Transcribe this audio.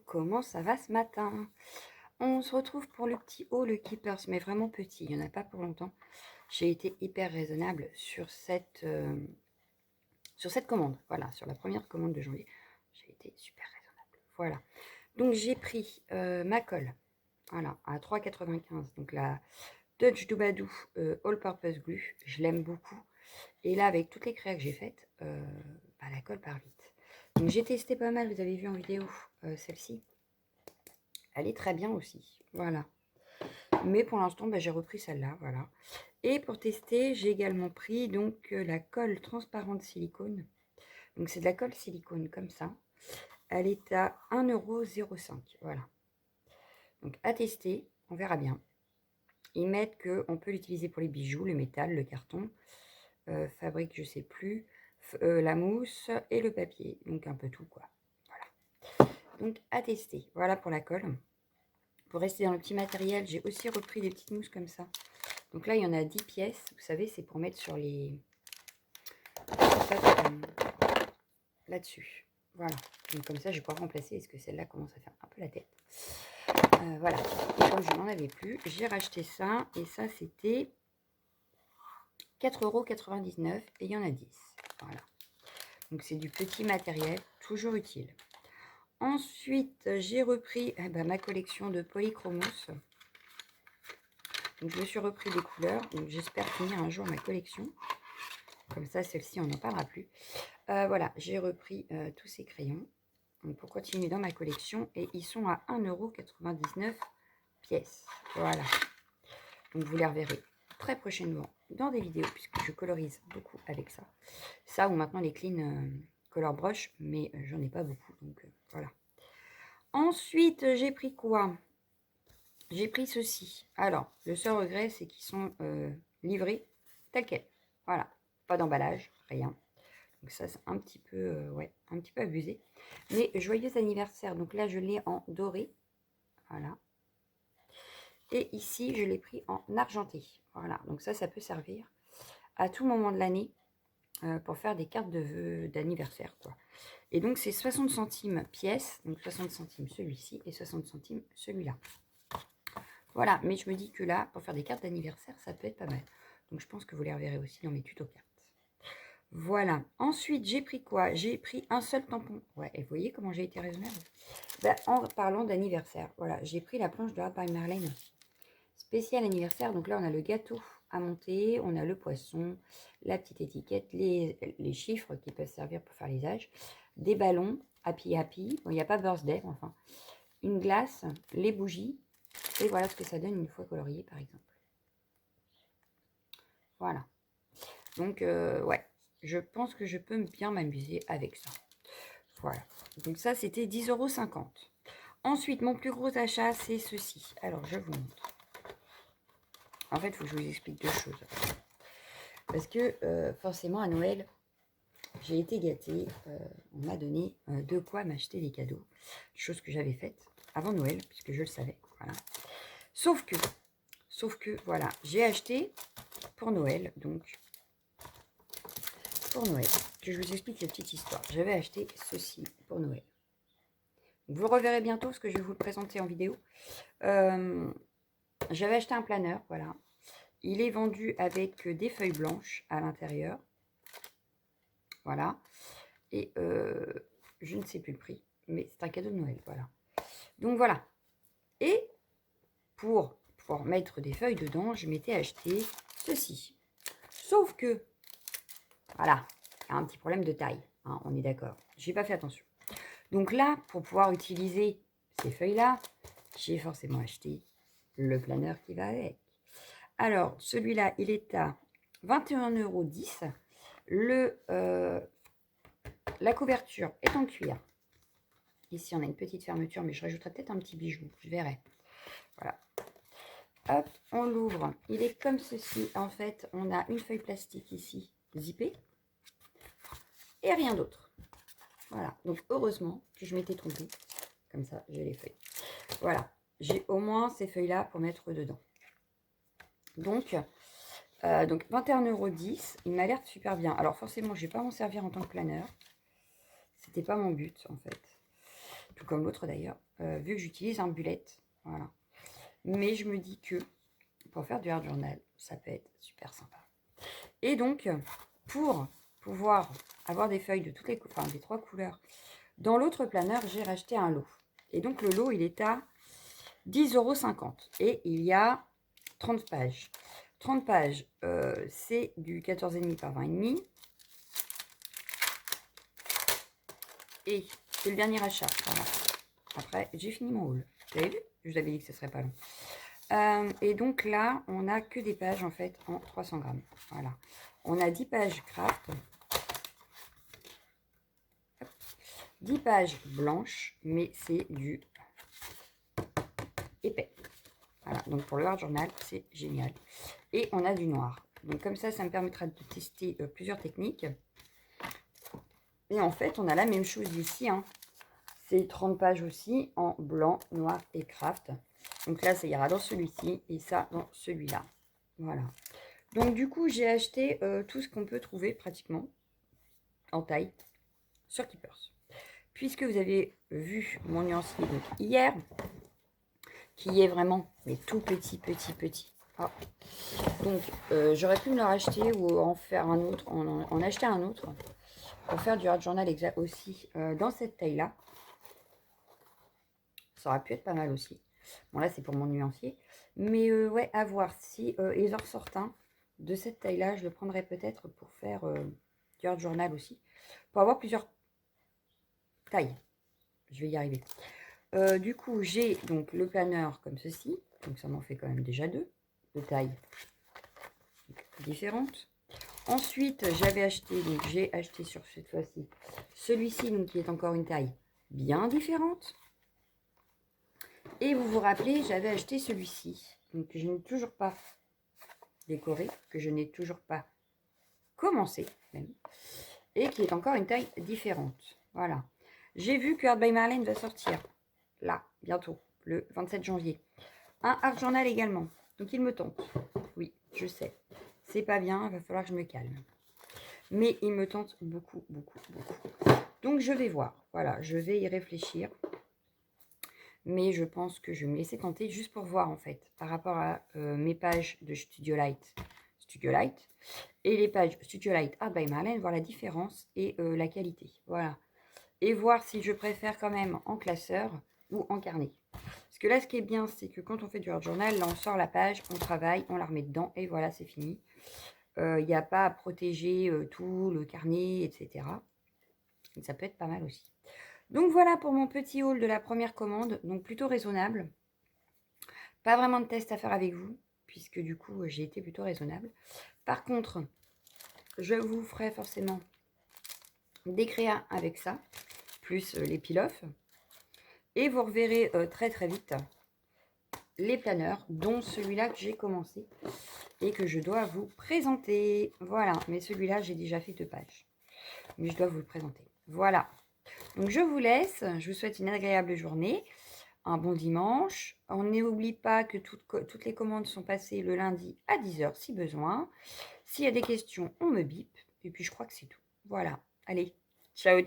comment ça va ce matin? On se retrouve pour le petit haul le Keepers, mais vraiment petit, il n'y en a pas pour longtemps. J'ai été hyper raisonnable sur cette commande, voilà, sur la première commande de janvier. J'ai été super raisonnable, voilà. Donc j'ai pris ma colle, voilà, à 3,95 €. Donc la Dutch Dubadou All Purpose Glue, je l'aime beaucoup. Et là, avec toutes les créas que j'ai faites, la colle part vite. Donc j'ai testé pas mal, vous avez vu en vidéo, celle-ci. Elle est très bien aussi, voilà. Mais pour l'instant, j'ai repris celle-là, voilà. Et pour tester, j'ai également pris donc la colle transparente silicone. Donc c'est de la colle silicone comme ça. Elle est à 1,05 €, voilà. Donc à tester, on verra bien. Ils mettent qu'on peut l'utiliser pour les bijoux, le métal, le carton, fabrique, je sais plus, la mousse et le papier. Donc un peu tout, quoi. Voilà. Donc à tester. Voilà pour la colle. Pour rester dans le petit matériel, j'ai aussi repris des petites mousses comme ça. Donc là, il y en a 10 pièces. Vous savez, c'est pour mettre sur les... là-dessus. Voilà. Donc comme ça, je vais pouvoir remplacer. Est-ce que celle-là commence à faire un peu la tête? Voilà. Et comme je n'en avais plus, j'ai racheté ça. Et ça, c'était 4,99 € et il y en a 10. Voilà. Donc c'est du petit matériel, toujours utile. Ensuite, j'ai repris ma collection de polychromos. Donc je me suis repris des couleurs. Donc j'espère finir un jour ma collection. Comme ça, celle-ci, on n'en parlera plus. Voilà, j'ai repris tous ces crayons pour continuer dans ma collection. Et ils sont à 1,99 € pièce. Voilà. Donc vous les reverrez très prochainement dans des vidéos, puisque je colorise beaucoup avec ça. Ça ou maintenant les clean color brush, mais j'en ai pas beaucoup. Donc voilà. Ensuite, j'ai pris quoi? J'ai pris ceci. Alors, le seul regret, c'est qu'ils sont livrés tels quels. Voilà. Pas d'emballage, rien. Donc ça, c'est un petit peu, un petit peu abusé. Mais joyeux anniversaire. Donc là, je l'ai en doré. Voilà. Et ici, je l'ai pris en argenté. Voilà. Donc ça peut servir à tout moment de l'année pour faire des cartes de vœux d'anniversaire, quoi. Et donc, c'est 60 centimes pièce. Donc 60 centimes celui-ci et 60 centimes celui-là. Voilà. Mais je me dis que là, pour faire des cartes d'anniversaire, ça peut être pas mal. Donc, je pense que vous les reverrez aussi dans mes tutos cartes. Voilà. Ensuite, j'ai pris quoi? J'ai pris un seul tampon. Ouais, et vous voyez comment j'ai été raisonnable? En parlant d'anniversaire, voilà, j'ai pris la planche de Art by Marlène. Spécial anniversaire. Donc là, on a le gâteau à monter, on a le poisson, la petite étiquette, les chiffres qui peuvent servir pour faire les âges, des ballons, happy happy. Bon, il n'y a pas birthday, enfin. Une glace, les bougies. Et voilà ce que ça donne une fois colorié, par exemple. Voilà. Donc, ouais. Je pense que je peux bien m'amuser avec ça. Voilà. Donc ça, c'était 10,50 €. Ensuite, mon plus gros achat, c'est ceci. Alors, je vous montre. En fait, il faut que je vous explique deux choses. Parce que, forcément, à Noël, j'ai été gâtée. On m'a donné de quoi m'acheter des cadeaux. Chose que j'avais faite avant Noël, puisque je le savais. Voilà. Sauf que, voilà, j'ai acheté pour Noël, donc... Pour Noël. Que je vous explique la petite histoire. J'avais acheté ceci pour Noël. Vous le reverrez bientôt parce que je vais vous le présenter en vidéo. J'avais acheté un planeur, voilà. Il est vendu avec des feuilles blanches à l'intérieur. Voilà. Et je ne sais plus le prix, mais c'est un cadeau de Noël, voilà. Donc voilà. Et pour pouvoir mettre des feuilles dedans, je m'étais acheté ceci. Sauf que, voilà, il y a un petit problème de taille, hein, on est d'accord. Je n'ai pas fait attention. Donc là, pour pouvoir utiliser ces feuilles-là, j'ai forcément acheté le planeur qui va avec. Alors, celui-là, il est à 21,10 €. La couverture est en cuir. Ici, on a une petite fermeture, mais je rajouterai peut-être un petit bijou. Je verrai. Voilà. Hop, on l'ouvre. Il est comme ceci. En fait, on a une feuille plastique ici, zippée. Et rien d'autre. Voilà. Donc, heureusement que je m'étais trompée. Comme ça, j'ai les feuilles. Voilà. J'ai au moins ces feuilles-là pour mettre dedans. Donc 21,10 €. Il m'a l'air super bien. Alors, forcément, je ne vais pas m'en servir en tant que planeur. C'était pas mon but, en fait. tout comme l'autre d'ailleurs, vu que j'utilise un bullet. Voilà. Mais je me dis que pour faire du art journal, ça peut être super sympa. Et donc, pour pouvoir avoir des feuilles de toutes les enfin, des 3 couleurs, dans l'autre planeur, j'ai racheté un lot. Et donc, le lot, il est à 10,50 €. Et il y a 30 pages. 30 pages, c'est du 14,5 par 20,5. Et c'est le dernier achat. Voilà. Après, j'ai fini mon haul. Vous avez vu? Je vous avais dit que ce serait pas long. Et donc là, on n'a que des pages en fait en 300 grammes. Voilà. On a 10 pages craft. 10 pages blanches, mais c'est du épais. Voilà, donc pour le art journal, c'est génial. Et on a du noir. Donc comme ça me permettra de tester plusieurs techniques. Et en fait, on a la même chose ici. Hein. C'est 30 pages aussi en blanc, noir et craft. Donc là, ça ira dans celui-ci et ça dans celui-là. Voilà. Donc du coup, j'ai acheté tout ce qu'on peut trouver pratiquement en taille sur Keepers. Puisque vous avez vu mon nuancier donc, hier, qui est vraiment mais tout petit. Oh. Donc j'aurais pu me le racheter ou en faire un autre, en acheter un autre pour faire du art journal exact aussi dans cette taille-là. Ça aurait pu être pas mal aussi. Bon là c'est pour mon nuancier. Mais ouais, à voir si ils en ressortent un de cette taille-là, je le prendrai peut-être pour faire du art journal aussi. Pour avoir plusieurs tailles. Je vais y arriver. Du coup, j'ai donc le planeur comme ceci. Donc ça m'en fait quand même déjà 2 de taille différentes. Ensuite, j'avais acheté, donc j'ai acheté sur cette fois-ci celui-ci, donc qui est encore une taille bien différente. Et vous vous rappelez, j'avais acheté celui-ci, donc que je n'ai toujours pas décoré, que je n'ai toujours pas commencé même, et qui est encore une taille différente. Voilà. J'ai vu que Art by Marlene va sortir là, bientôt, le 27 janvier. Un art journal également. Donc il me tente. Oui, je sais. C'est pas bien, il va falloir que je me calme. Mais il me tente beaucoup. Donc je vais voir. Voilà, je vais y réfléchir. Mais je pense que je vais me laisser tenter juste pour voir en fait. Par rapport à mes pages de Studio Light et les pages Studio Light Art by Marlene, voir la différence et la qualité. Voilà. Et voir si je préfère quand même en classeur ou en carnet. Parce que là, ce qui est bien, c'est que quand on fait du art journal, là, on sort la page, on travaille, on la remet dedans, et voilà, c'est fini. Il n'y a pas à protéger tout, le carnet, etc. Et ça peut être pas mal aussi. Donc voilà pour mon petit haul de la première commande, donc plutôt raisonnable. Pas vraiment de test à faire avec vous, puisque du coup, j'ai été plutôt raisonnable. Par contre, je vous ferai forcément des créas avec ça, plus les peel-off. Et vous reverrez très vite les planeurs, dont celui-là que j'ai commencé et que je dois vous présenter. Voilà, mais celui-là, j'ai déjà fait 2 pages. Mais je dois vous le présenter. Voilà. Donc, je vous laisse. Je vous souhaite une agréable journée. Un bon dimanche. On n'oublie pas que toutes les commandes sont passées le lundi à 10 h si besoin. S'il y a des questions, on me bip. Et puis, je crois que c'est tout. Voilà. Allez. Ciao.